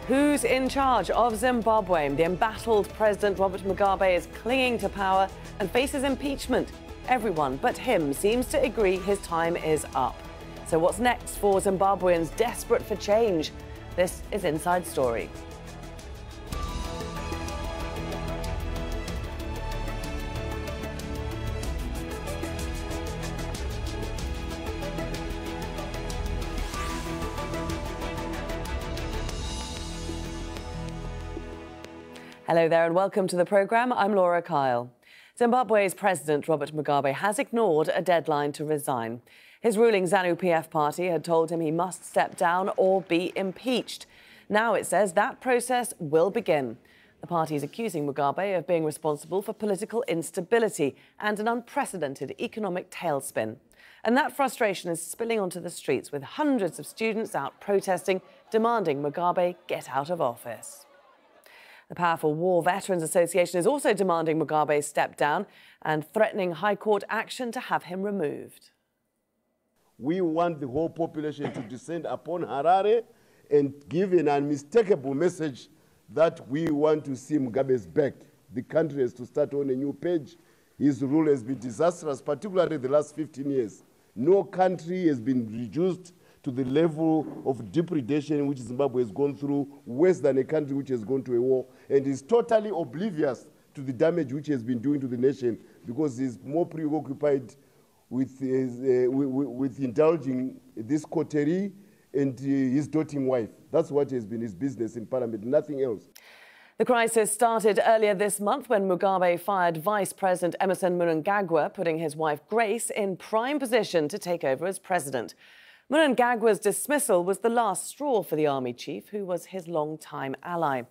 Who's in charge of Zimbabwe? The embattled President Robert Mugabe is clinging to power and faces impeachment. Everyone but him seems to agree his time is up. So what's next for Zimbabweans desperate for change? This is Inside Story. Hello there and welcome to the programme. I'm Laura Kyle. Zimbabwe's President Robert Mugabe has ignored a deadline to resign. His ruling Zanu-PF party had told him he must step down or be impeached. Now it says that process will begin. The party is accusing Mugabe of being responsible for political instability and an unprecedented economic tailspin. And that frustration is spilling onto the streets, with hundreds of students out protesting, demanding Mugabe get out of office. The powerful War Veterans Association is also demanding Mugabe step down and threatening High Court action to have him removed. We want the whole population to descend upon Harare and give an unmistakable message that we want to see Mugabe's back. The country has to start on a new page. His rule has been disastrous, particularly the last 15 years. No country has been reduced to the level of depredation which Zimbabwe has gone through, worse than a country which has gone to a war, and is totally oblivious to the damage which he has been doing to the nation, because he's more preoccupied with indulging this coterie and his doting wife. That's what has been his business in Parliament, nothing else. The crisis started earlier this month when Mugabe fired Vice President Mnangagwa, putting his wife Grace in prime position to take over as president. Mnangagwa's dismissal was the last straw for the army chief, who was his long-time ally.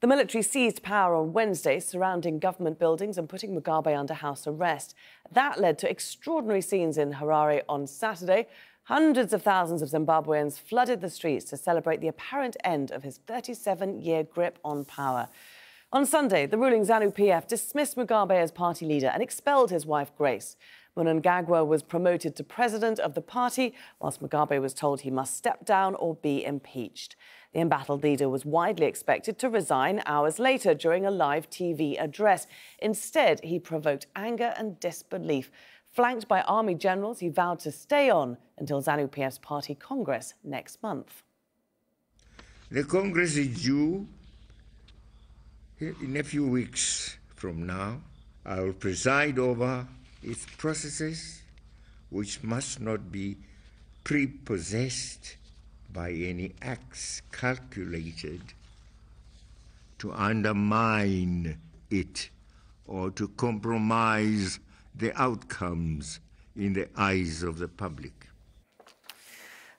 The military seized power on Wednesday, surrounding government buildings and putting Mugabe under house arrest. That led to extraordinary scenes in Harare on Saturday. Hundreds of thousands of Zimbabweans flooded the streets to celebrate the apparent end of his 37-year grip on power. On Sunday, the ruling Zanu-PF dismissed Mugabe as party leader and expelled his wife Grace. Mnangagwa was promoted to president of the party, whilst Mugabe was told he must step down or be impeached. The embattled leader was widely expected to resign hours later during a live TV address. Instead, he provoked anger and disbelief. Flanked by army generals, he vowed to stay on until Zanu-PF's party Congress next month. The Congress is due in a few weeks from now. I will preside over its processes, which must not be prepossessed by any acts calculated to undermine it or to compromise the outcomes in the eyes of the public.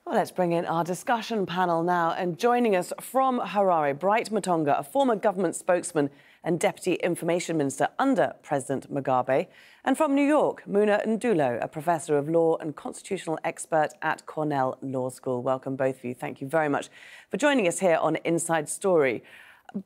Well, let's bring in our discussion panel now. And joining us from Harare, Bright Matonga, a former government spokesman and Deputy Information Minister under President Mugabe. And from New York, Ndulo, a professor of law and constitutional expert at Cornell Law School. Welcome, both of you. Thank you very much for joining us here on Inside Story.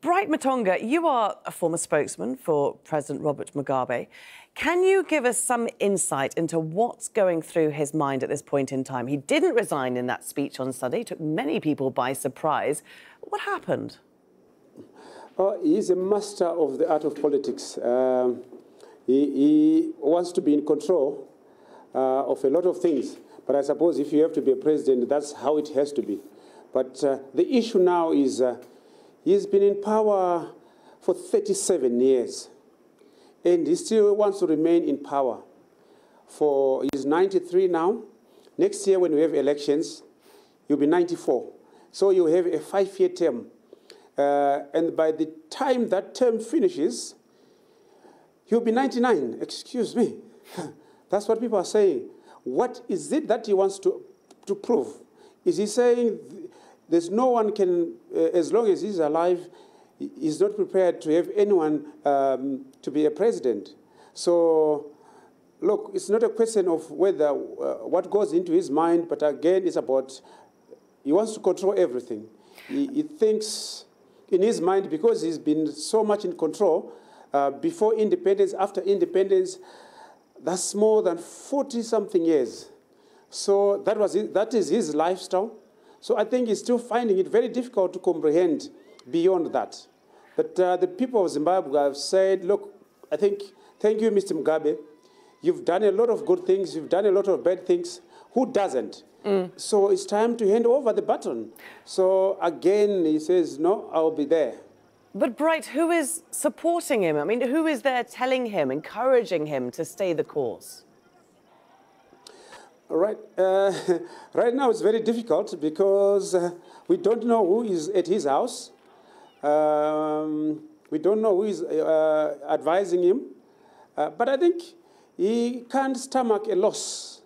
Bright Matonga, you are a former spokesman for President Robert Mugabe. Can you give us some insight into what's going through his mind at this point in time? He didn't resign in that speech on Sunday. It took many people by surprise. What happened? He's a master of the art of politics. He wants to be in control of a lot of things. But I suppose if you have to be a president, that's how it has to be. But the issue now is he's been in power for 37 years. And he still wants to remain in power. He's 93 now. Next year, when we have elections, he'll be 94. So you have a 5-year term. And by the time that term finishes, he'll be 99. Excuse me. That's what people are saying. What is it that he wants to prove? Is he saying there's no one can, as long as he's alive, he's not prepared to have anyone to be a president? So, look, it's not a question of whether what goes into his mind, but again, it's about he wants to control everything. He thinks in his mind, because he's been so much in control before independence, after independence, that's more than 40-something years. So that is his lifestyle. So I think he's still finding it very difficult to comprehend beyond that. But the people of Zimbabwe have said, look, I think, thank you, Mr. Mugabe. You've done a lot of good things. You've done a lot of bad things. Who doesn't? So it's time to hand over the baton. So again, he says, no, I'll be there. But Bright, who is supporting him? I mean, who is there telling him, encouraging him to stay the course? Right. Right now it's very difficult because we don't know who is at his house. We don't know who is advising him. But I think he can't stomach a loss.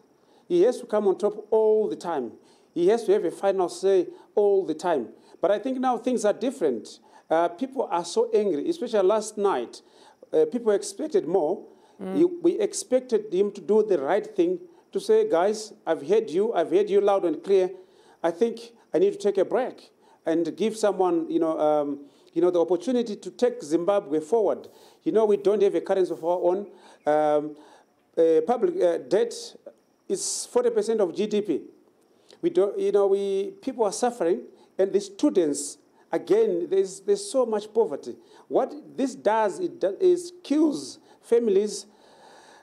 He has to come on top all the time. He has to have a final say all the time. But I think now things are different. People are so angry, especially last night. People expected more. We expected him to do the right thing, to say, guys, I've heard you loud and clear. I think I need to take a break and give someone, the opportunity to take Zimbabwe forward. We don't have a currency of our own. Public debt is 40% of GDP. People are suffering, and the students, again, there's so much poverty. What this does, is kills families.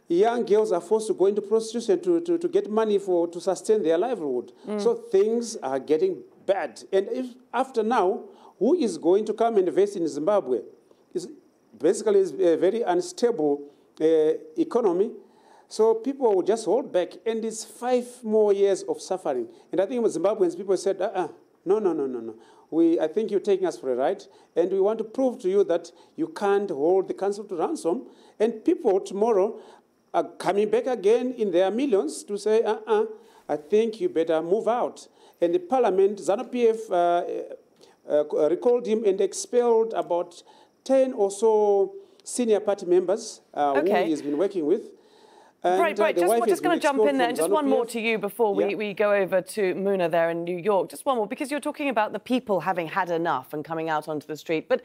Young girls are forced to go into prostitution to get money to sustain their livelihood. So things are getting bad. And if after now, who is going to come and invest in Zimbabwe? It's a very unstable economy. So people will just hold back, and it's 5 more years of suffering. And I think with Zimbabweans, people said, no. I think you're taking us for a ride, and we want to prove to you that you can't hold the council to ransom. And people tomorrow are coming back again in their millions to say, I think you better move out. And the parliament, Zanu-PF recalled him and expelled about 10 or so senior party members who he has been working with. Right. Just going to jump in there. And just one more to you before we go over to Muna there in New York. Just one more, because you're talking about the people having had enough and coming out onto the street. But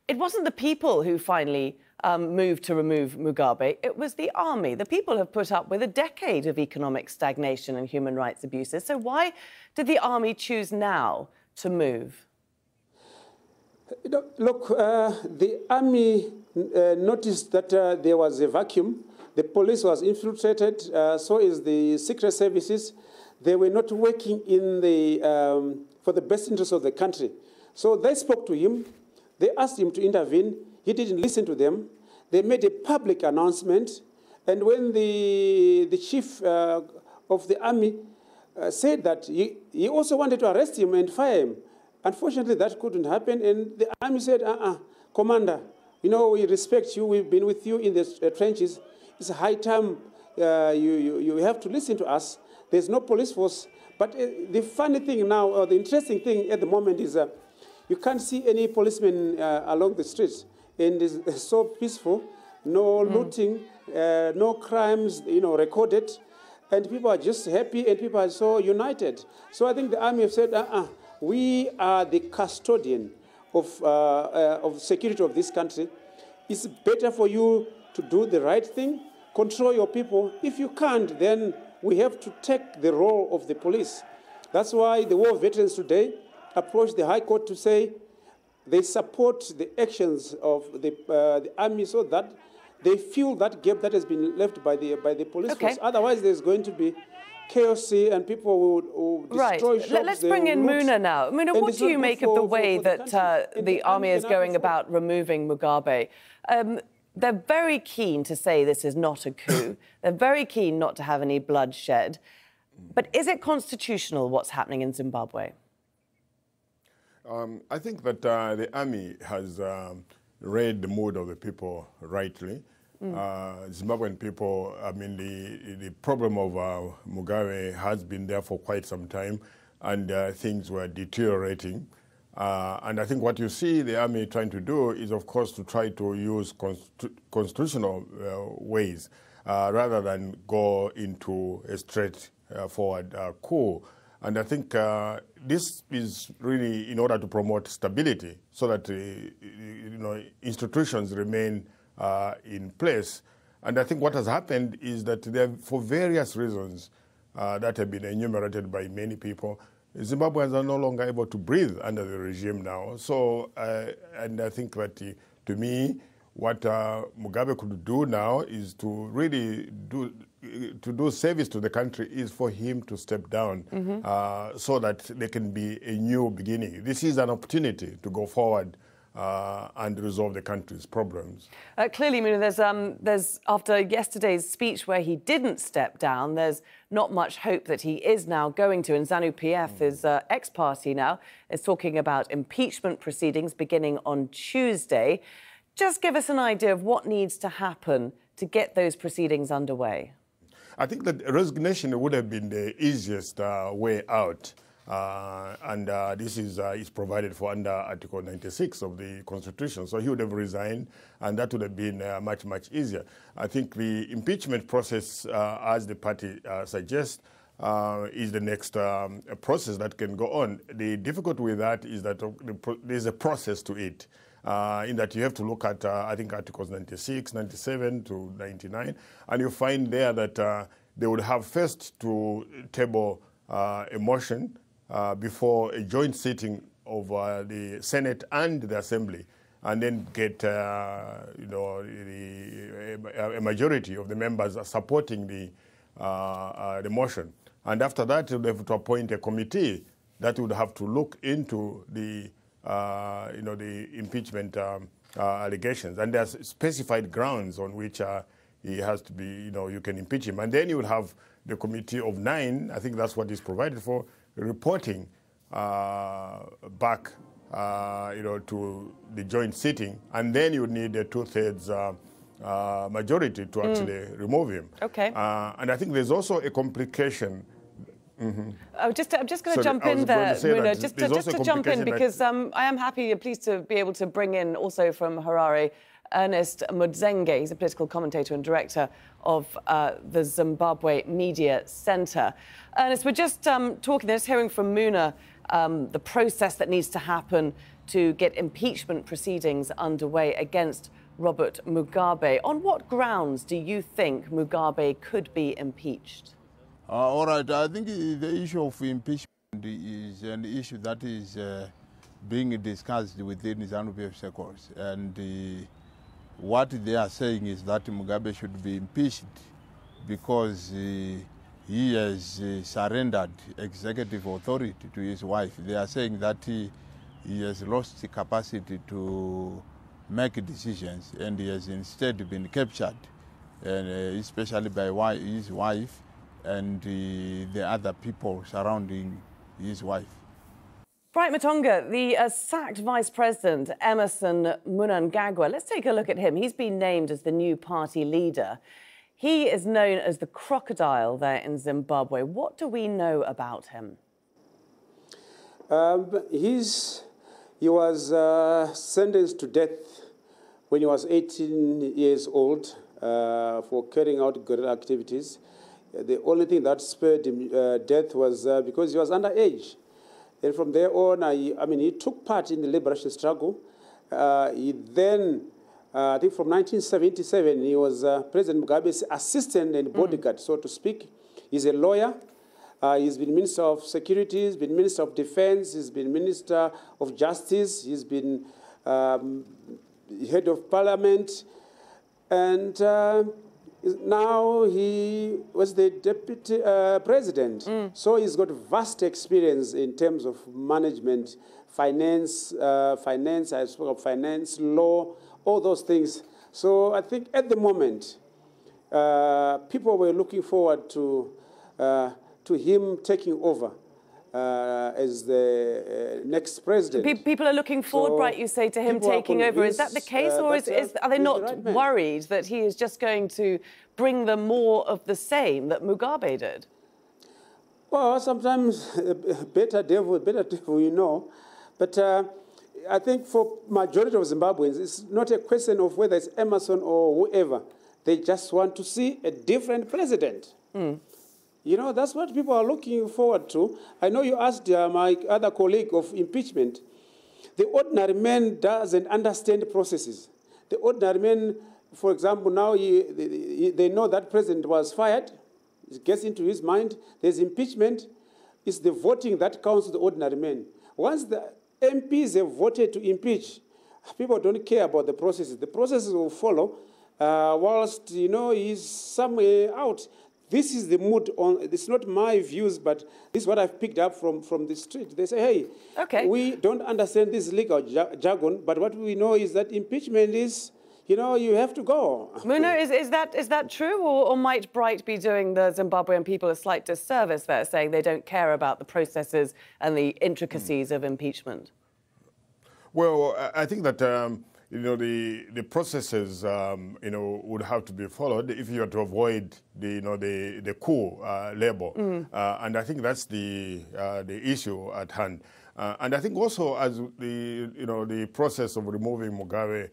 it wasn't the people who finally moved to remove Mugabe. It was the army. The people have put up with a decade of economic stagnation and human rights abuses. So why did the army choose now to move? Look, the army noticed that there was a vacuum. The police was infiltrated, so is the secret services. They were not working for the best interest of the country. So they spoke to him. They asked him to intervene. He didn't listen to them. They made a public announcement. And when the chief of the army said that, he also wanted to arrest him and fire him. Unfortunately, that couldn't happen. And the army said, Commander, we respect you. We've been with you in the trenches. It's a high time you have to listen to us. There's no police force. But the funny thing now, or the interesting thing at the moment is you can't see any policemen along the streets. And it's so peaceful, no looting, no crimes recorded. And people are just happy, and people are so united. So I think the army have said, we are the custodian of security of this country. It's better for you to do the right thing, control your people. If you can't, then we have to take the role of the police. That's why the war veterans today approached the High Court to say they support the actions of the army so that they fill that gap that has been left by the police force. Otherwise, there's going to be chaos and people will destroy shops. Let's bring in Muna now. Muna, what do you make of the way that the army is going about removing Mugabe? They're very keen to say this is not a coup. They're very keen not to have any bloodshed. But is it constitutional what's happening in Zimbabwe? I think that the army has read the mood of the people rightly. Zimbabwean people, the problem of Mugabe has been there for quite some time, and things were deteriorating. And I think what you see the army trying to do is, of course, to try to use constitutional ways rather than go into a straightforward coup. And I think this is really in order to promote stability so that institutions remain in place. And I think what has happened is that for various reasons that have been enumerated by many people, Zimbabweans are no longer able to breathe under the regime now. So, and I think that to me, what Mugabe could do now is to really do service to the country is for him to step down so that there can be a new beginning. This is an opportunity to go forward and resolve the country's problems. Clearly, Muna, there's after yesterday's speech where he didn't step down, there's not much hope that he is now going to. And Zanu-PF, his ex-party now, is talking about impeachment proceedings beginning on Tuesday. Just give us an idea of what needs to happen to get those proceedings underway. I think that resignation would have been the easiest way out. This is provided for under Article 96 of the Constitution. So he would have resigned, and that would have been much, much easier. I think the impeachment process, as the party suggests, is the next process that can go on. The difficulty with that is that there's a process to it. In that you have to look at, I think, Articles 96, 97 to 99, and you find there that they would have first to table a motion before a joint sitting of the Senate and the Assembly, and then get a majority of the members supporting the motion. And after that, you would have to appoint a committee that would have to look into the the impeachment allegations, and there's specified grounds on which he has to be, you can impeach him. And then you would have the committee of 9, I think that's what is provided for, reporting back, to the joint sitting, and then you would need a 2/3 majority to actually remove him. Okay. And I think there's also a complication. I'm just going to jump in there, Muna, just to jump in, because I am pleased to be able to bring in also from Harare, Earnest Mudzengi. He's a political commentator and director of the Zimbabwe Media Centre. Ernest, we're just hearing from Muna the process that needs to happen to get impeachment proceedings underway against Robert Mugabe. On what grounds do you think Mugabe could be impeached? All right, I think the issue of impeachment is an issue that is being discussed within Zanu-PF circles. And what they are saying is that Mugabe should be impeached because he has surrendered executive authority to his wife. They are saying that he has lost the capacity to make decisions, and he has instead been captured, and especially by his wife and the other people surrounding his wife. Right, Matonga, the sacked Vice President Emmerson Mnangagwa, let's take a look at him. He's been named as the new party leader. He is known as the crocodile there in Zimbabwe. What do we know about him? He was sentenced to death when he was 18 years old for carrying out guerrilla activities. The only thing that spared him death was because he was underage. And from there on, he took part in the liberation struggle. He then, I think from 1977, he was President Mugabe's assistant and bodyguard, so to speak. He's a lawyer. He's been Minister of Security, he's been Minister of Defense, he's been Minister of Justice, he's been Head of Parliament, and now he was the Deputy President. So he's got vast experience in terms of management, finance, I spoke of finance, law, all those things. So I think at the moment, people were looking forward to him taking over as the next president. People are looking forward, right, you say, to him taking over. Is that the case, or are they not worried that he is just going to bring them more of the same that Mugabe did? Well, sometimes better devil, you know. But I think for majority of Zimbabweans, it's not a question of whether it's Emmerson or whoever. They just want to see a different president. You know, that's what people are looking forward to. I know you asked my other colleague of impeachment. The ordinary man doesn't understand processes. The ordinary man, for example, now they know that president was fired. It gets into his mind. There's impeachment. it's the voting that counts the ordinary man. Once the MPs have voted to impeach, people don't care about the processes. The processes will follow whilst, he's somewhere out. This is the mood on, it's not my views, but this is what I've picked up from the street. They say, hey, we don't understand this legal jargon, but what we know is that impeachment is, you have to go. Muno, is that true, or might Bright be doing the Zimbabwean people a slight disservice there, saying they don't care about the processes and the intricacies of impeachment? Well, I think that the processes would have to be followed if you are to avoid the coup label, and I think that's the issue at hand. And I think also as the process of removing Mugabe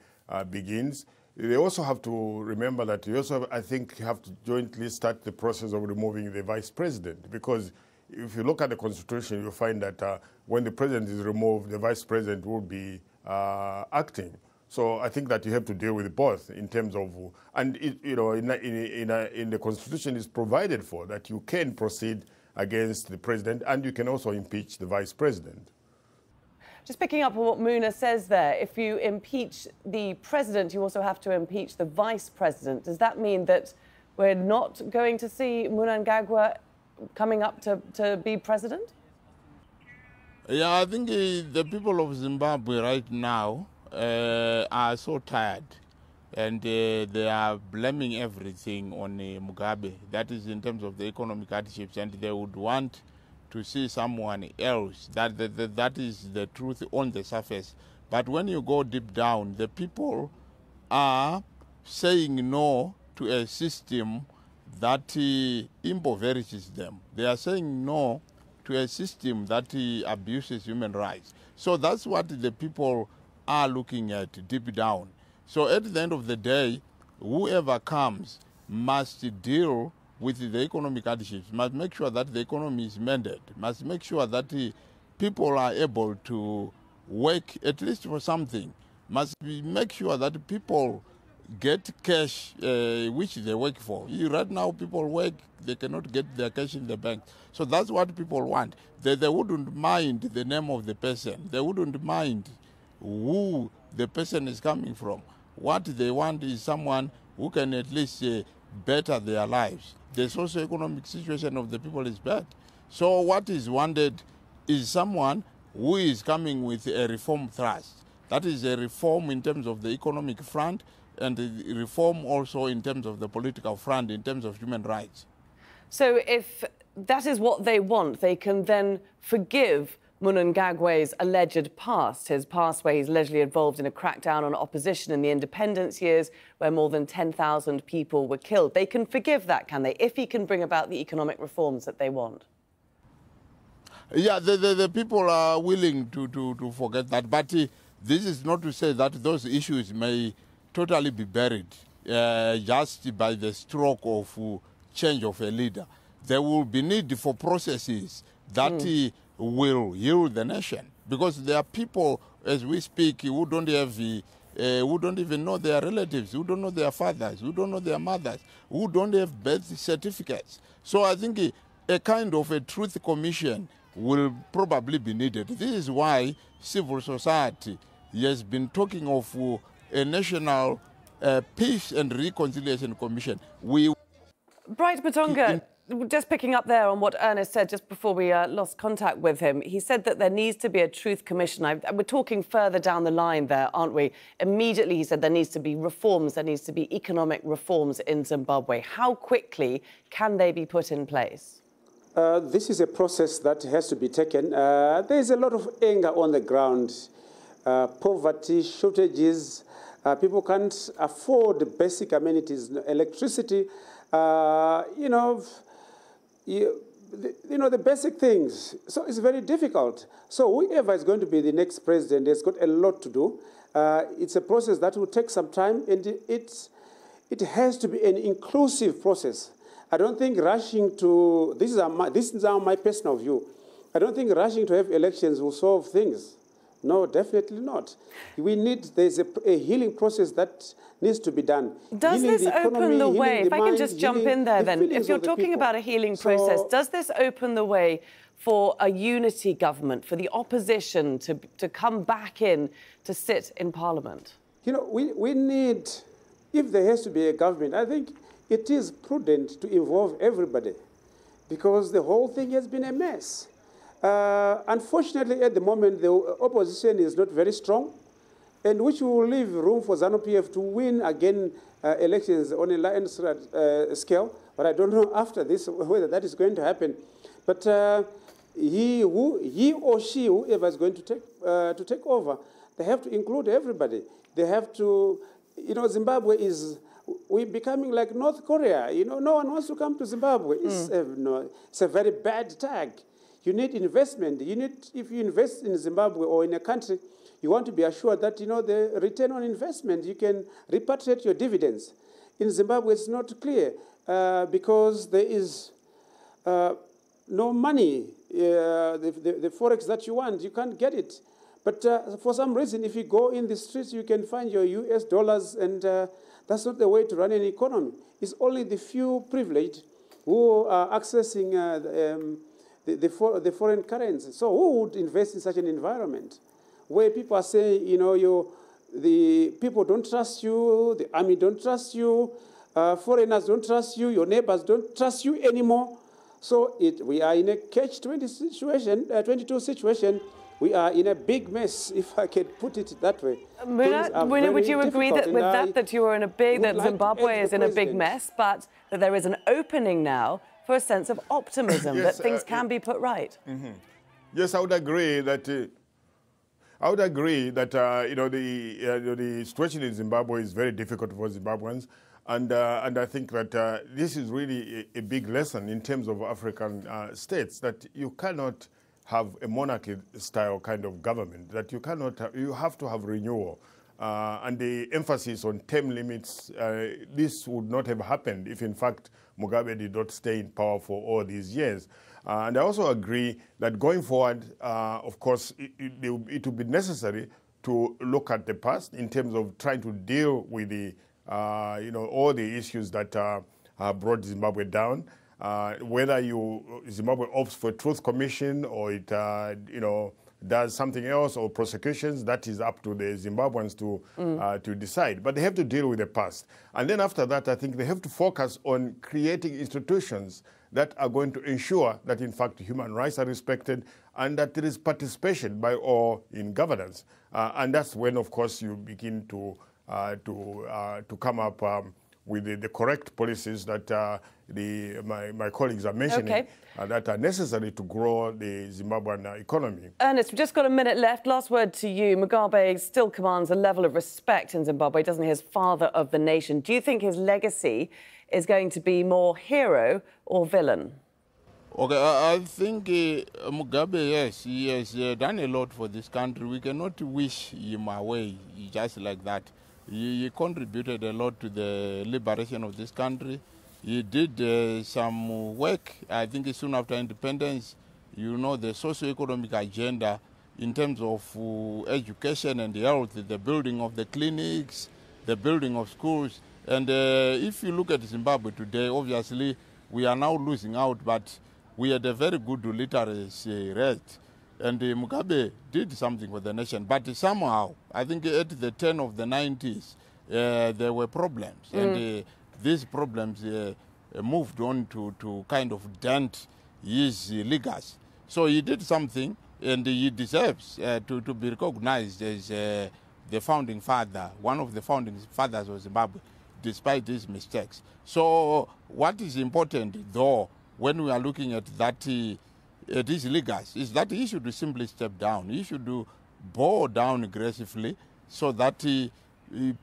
begins, they also have to remember that you also, I think, have to jointly start the process of removing the vice president, because if you look at the constitution, you'll find that when the president is removed, the vice president will be acting. So I think that you have to deal with both in terms of, and in the constitution is provided for that you can proceed against the president and you can also impeach the vice president. Just picking up on what Muna says there, if you impeach the president, you also have to impeach the vice president. Does that mean that we're not going to see Mnangagwa coming up to be president? Yeah, I think the people of Zimbabwe right now are so tired, and they are blaming everything on Mugabe. That is in terms of the economic hardships, and they would want to see someone else. That is the truth on the surface. But when you go deep down, the people are saying no to a system that impoverishes them. They are saying no to a system that abuses human rights. So that's what the people are looking at deep down. So at the end of the day, whoever comes must deal with the economic hardships, must make sure that the economy is mended, must make sure that people are able to work at least for something, must make sure that people get cash which they work for. Right now people work, they cannot get their cash in the bank. So that's what people want. They wouldn't mind the name of the person. They wouldn't mind who the person is coming from. What they want is someone who can at least better their lives. The socio-economic situation of the people is bad. So what is wanted is someone who is coming with a reform thrust. That is a reform in terms of the economic front, and a reform also in terms of the political front, in terms of human rights. So if that is what they want, they can then forgive Mnangagwa's alleged past, his past where he's allegedly involved in a crackdown on opposition in the independence years where more than 10,000 people were killed. They can forgive that, can they, if he can bring about the economic reforms that they want? Yeah, the people are willing to forget that, but this is not to say that those issues may totally be buried just by the stroke of change of a leader. There will be need for processes that will heal the nation, because there are people, as we speak, who don't have who don't even know their relatives, who don't know their fathers, who don't know their mothers, who don't have birth certificates. So I think a kind of a truth commission will probably be needed. This is why civil society has been talking of a national peace and reconciliation commission. Bright Matonga, just picking up there on what Ernest said just before we lost contact with him, he said that there needs to be a truth commission. We're talking further down the line there, aren't we? Immediately he said there needs to be reforms, there needs to be economic reforms in Zimbabwe. How quickly can they be put in place? This is a process that has to be taken. There is a lot of anger on the ground. Poverty, shortages, people can't afford basic amenities, electricity, the basic things. So it's very difficult. So whoever is going to be the next president has got a lot to do. It's a process that will take some time, and it has to be an inclusive process. I don't think rushing to, this is my personal view, I don't think rushing to have elections will solve things. No, definitely not. There's a healing process that needs to be done. Does this open the way, if I can just jump in there then, if you're talking about a healing process, does this open the way for a unity government, for the opposition to come back in to sit in Parliament? You know, we need, if there has to be a government, I think it is prudent to involve everybody because the whole thing has been a mess. Unfortunately, at the moment, the opposition is not very strong, and which will leave room for Zanu-PF to win again elections on a landslide scale. But I don't know after this whether that is going to happen. But he or she, whoever is going to take over, they have to include everybody. They have to, you know, Zimbabwe is, we're becoming like North Korea. You know, no one wants to come to Zimbabwe. It's a very bad tag. You need investment. You need, if you invest in Zimbabwe or in a country, you want to be assured that, you know, the return on investment, you can repatriate your dividends. In Zimbabwe, it's not clear because there is no money. The forex that you want, you can't get it. But for some reason, if you go in the streets, you can find your US dollars, and that's not the way to run an economy. It's only the few privileged who are accessing the foreign currency. So who would invest in such an environment where people are saying, you know, the people don't trust you, the army don't trust you, foreigners don't trust you, your neighbors don't trust you anymore. So we are in a catch-22 situation. We are in a big mess, if I can put it that way. Muna, would you agree that you are in a big, that Zimbabwe is in a big mess, but that there is an opening now for a sense of optimism, that things can be put right? Yes, I would agree that. You know, the situation in Zimbabwe is very difficult for Zimbabweans, and I think that this is really a big lesson in terms of African states, that you cannot have a monarchy-style kind of government, that you cannot, you have to have renewal. And the emphasis on term limits, this would not have happened if, in fact, Mugabe did not stay in power for all these years. And I also agree that going forward, of course, it would be necessary to look at the past in terms of trying to deal with the, you know, all the issues that brought Zimbabwe down. Whether Zimbabwe opts for a truth commission or it, you know, does something else or prosecutions, that is up to the Zimbabweans to decide. But they have to deal with the past. And then after that, I think they have to focus on creating institutions that are going to ensure that, in fact, human rights are respected and that there is participation by all in governance. And that's when, of course, you begin to come up with the correct policies that my colleagues are mentioning, that are necessary to grow the Zimbabwean economy. Ernest, we've just got a minute left. Last word to you. Mugabe still commands a level of respect in Zimbabwe, doesn't he, as father of the nation? Do you think his legacy is going to be more hero or villain? Okay, I think Mugabe, yes, he has done a lot for this country. We cannot wish him away just like that. He contributed a lot to the liberation of this country. He did some work, I think soon after independence, you know, the socio-economic agenda in terms of education and health, the building of the clinics, the building of schools. And if you look at Zimbabwe today, obviously we are now losing out, but we had a very good literacy rate. And Mugabe did something for the nation. But somehow, I think at the turn of the 90s, there were problems. And these problems moved on to kind of dent his legacy. So he did something, and he deserves to be recognized as the founding father, one of the founding fathers of Zimbabwe, despite his mistakes. So what is important, though, when we are looking at that, this legacy, is that he should simply step down. He should bow down aggressively so that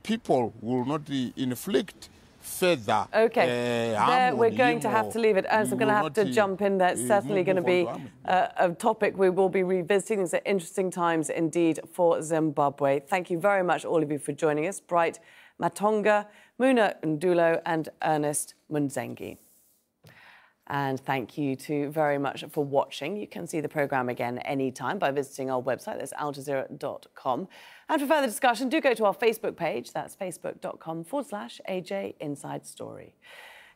people will not inflict further there we're going to have to leave it. Ernst, I'm going to have to jump in there. It's certainly going to be a topic we will be revisiting. These are interesting times indeed for Zimbabwe. Thank you very much, all of you, for joining us. Bright Matonga, Muna Ndulo and Earnest Mudzengi. And thank you too very much for watching. You can see the programme again anytime by visiting our website, that's aljazeera.com. And for further discussion, do go to our Facebook page, that's facebook.com/AJ Inside Story.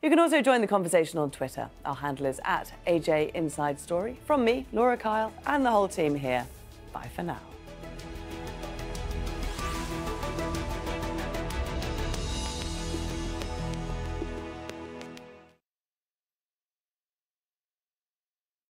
You can also join the conversation on Twitter. Our handle is @AJ Inside Story. From me, Laura Kyle, and the whole team here. Bye for now.